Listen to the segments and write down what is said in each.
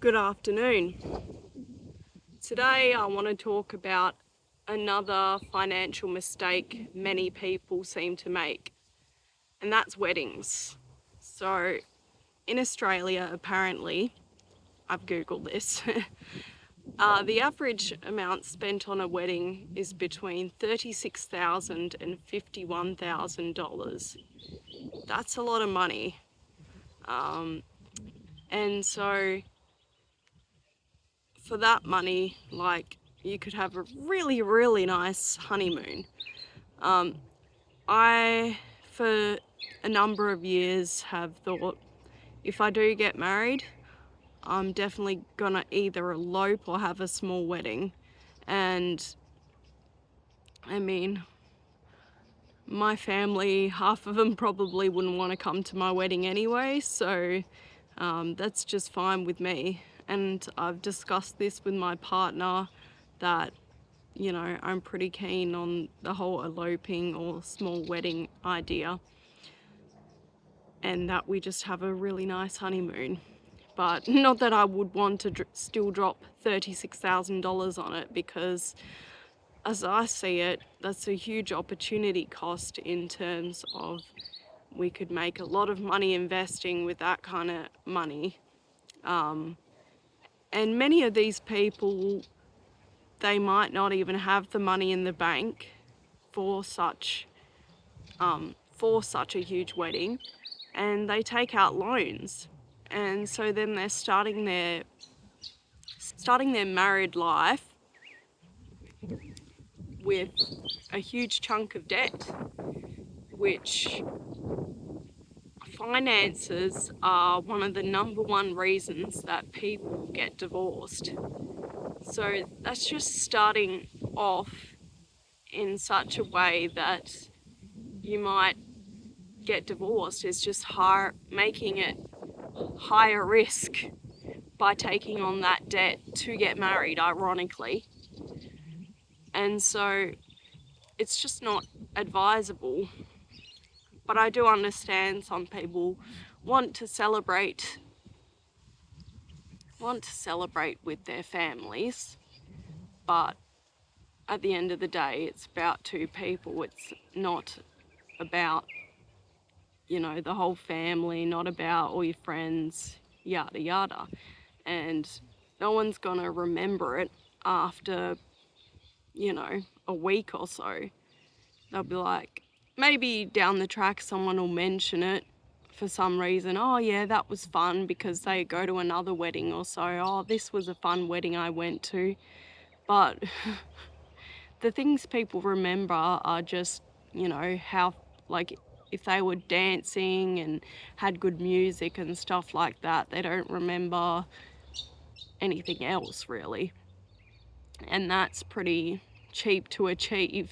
Good afternoon. Today I want to talk about another financial mistake many people seem to make, and that's weddings. So in Australia, apparently, I've googled this, the average amount spent on a wedding is between $36,000 and $51,000. That's a lot of money. And so for that money, like, you could have a really, really nice honeymoon. I, for a number of years, have thought if I do get married, I'm definitely gonna either elope or have a small wedding. And I mean, my family, half of them probably wouldn't want to come to my wedding anyway, so that's just fine with me. And I've discussed this with my partner that, you know, I'm pretty keen on the whole eloping or small wedding idea, and that we just have a really nice honeymoon. But not that I would want to still drop $36,000 on it, because as I see it, that's a huge opportunity cost in terms of we could make a lot of money investing with that kind of money. And many of these people, they might not even have the money in the bank for such a huge wedding, and they take out loans, and so then they're starting their married life with a huge chunk of debt, which finances are one of the number one reasons that people get divorced. So that's just starting off in such a way that you might get divorced. Is just making it higher risk by taking on that debt to get married, ironically. And so it's just not advisable. But I do understand some people want to celebrate with their families, but at the end of the day, it's about two people. It's not about, you know, the whole family, not about all your friends, yada yada. And no one's gonna remember it after, you know, a week or so. They'll be like, maybe down the track someone will mention it for some reason. Oh yeah, that was fun, because they go to another wedding or so. Oh, this was a fun wedding I went to. But the things people remember are just, you know, how, like, if they were dancing and had good music and stuff like that. They don't remember anything else, really. And that's pretty cheap to achieve.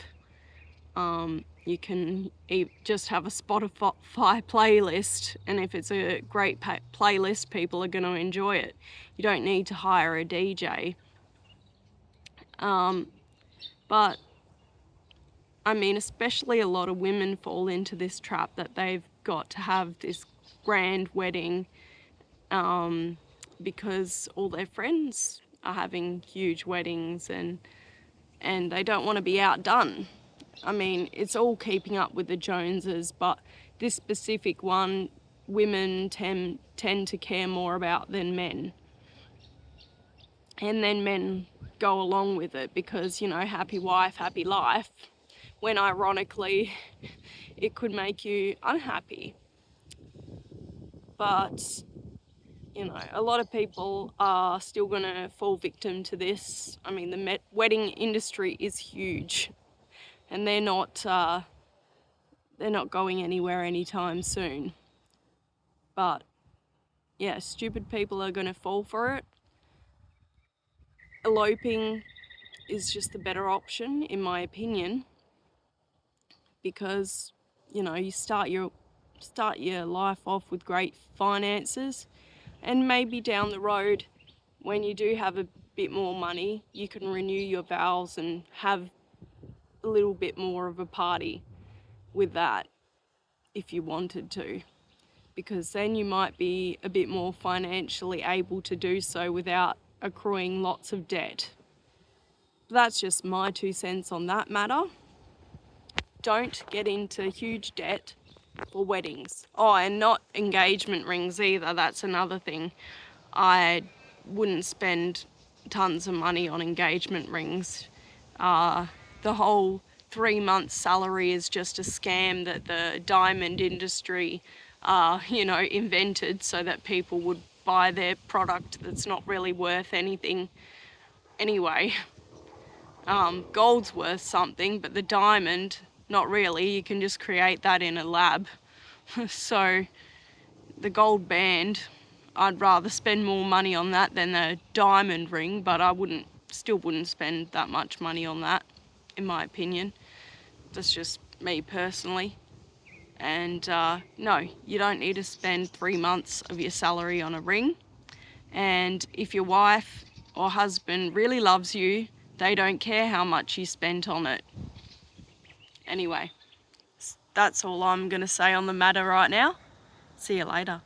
You can just have a Spotify playlist, and if it's a great playlist, people are going to enjoy it. You don't need to hire a DJ. But I mean, especially a lot of women fall into this trap that they've got to have this grand wedding because all their friends are having huge weddings, and they don't want to be outdone. I mean, it's all keeping up with the Joneses, but this specific one, women tend to care more about than men. And then men go along with it because, you know, happy wife, happy life, when ironically it could make you unhappy. But, you know, a lot of people are still going to fall victim to this. I mean, the wedding industry is huge, and they're not going anywhere anytime soon. But yeah, stupid people are going to fall for it. Eloping is just the better option, in my opinion, because, you know, you start your life off with great finances, and maybe down the road, when you do have a bit more money, you can renew your vows and have a little bit more of a party with that if you wanted to. because then you might be a bit more financially able to do so without accruing lots of debt. That's just my 2 cents on that matter. Don't get into huge debt for weddings. Oh, and not engagement rings either. That's another thing. I wouldn't spend tons of money on engagement rings. The whole 3 month salary is just a scam that the diamond industry, invented so that people would buy their product that's not really worth anything anyway. Gold's worth something, but the diamond, not really. You can just create that in a lab. So the gold band, I'd rather spend more money on that than the diamond ring, but I still wouldn't spend that much money on that, in my opinion. That's just me personally. And no, you don't need to spend 3 months of your salary on a ring. And if your wife or husband really loves you, they don't care how much you spent on it. Anyway, that's all I'm going to say on the matter right now. See you later.